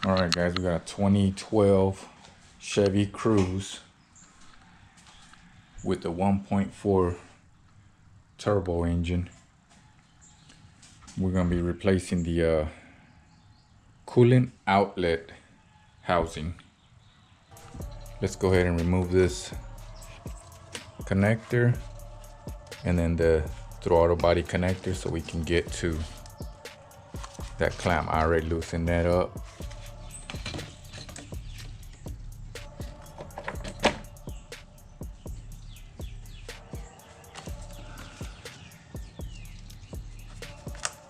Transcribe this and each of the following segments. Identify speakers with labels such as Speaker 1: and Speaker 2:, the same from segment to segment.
Speaker 1: All right, guys, we got a 2012 Chevy Cruze with the 1.4 turbo engine. We're gonna be replacing the coolant outlet housing. Let's go ahead and remove this connector and then the throttle body connector so we can get to that clamp. I already loosened that up.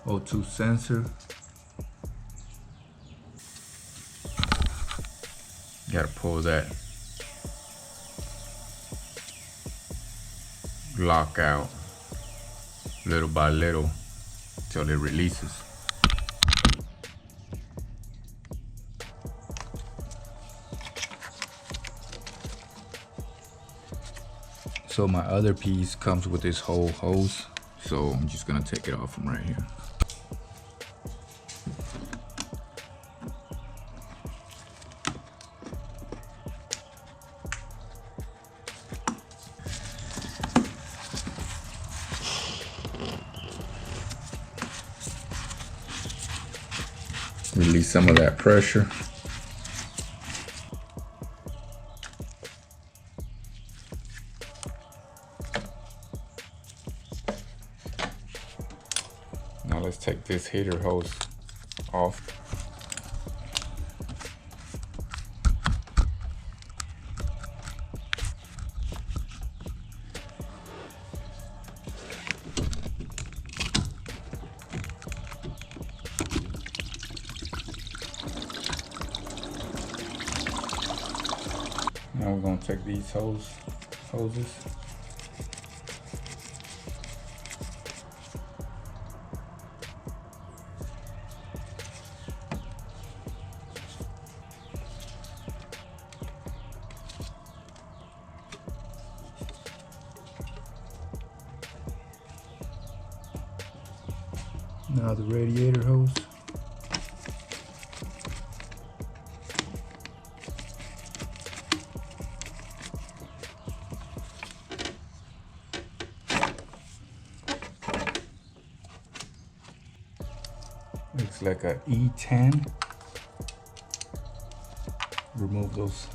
Speaker 1: O2 sensor. Gotta pull that lock out little by little till it releases. So my other piece comes with this whole hose, so I'm just gonna take it off from right here. Release some of that pressure. Now let's take this heater hose off. Now we're gonna take these hoses. Now the radiator hose. Looks like a E10. Remove those.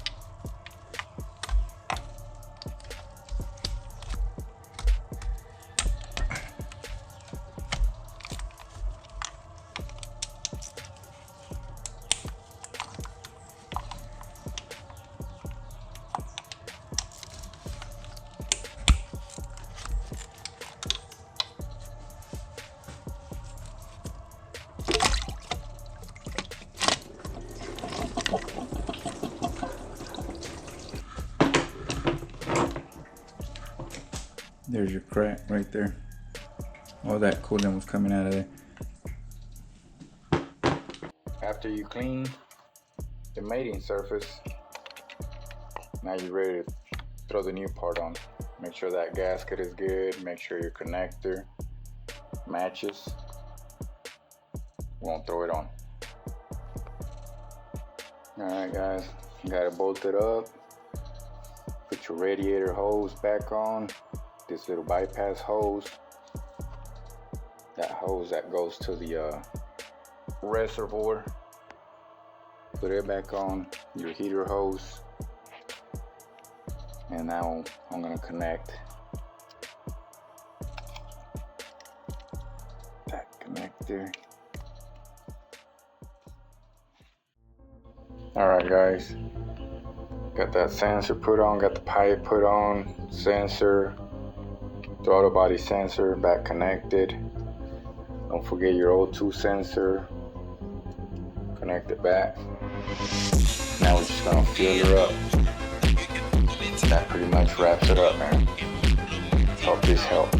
Speaker 1: There's your crack right there. All that coolant was coming out of there. After you clean the mating surface, now you're ready to throw the new part on. Make sure that gasket is good. Make sure your connector matches. Won't throw it on. Alright guys, you got it bolted up. Put your radiator hose back on. This little bypass hose, that hose that goes to the reservoir, put it back on. Your heater hose, and now I'm gonna connect that connector. Alright guys, got that sensor put on, got the pipe put on, sensor, throttle body sensor back connected. Don't forget your O2 sensor, connect it back. Now we're just gonna fill her up. That pretty much wraps it up, man. Hope this helped.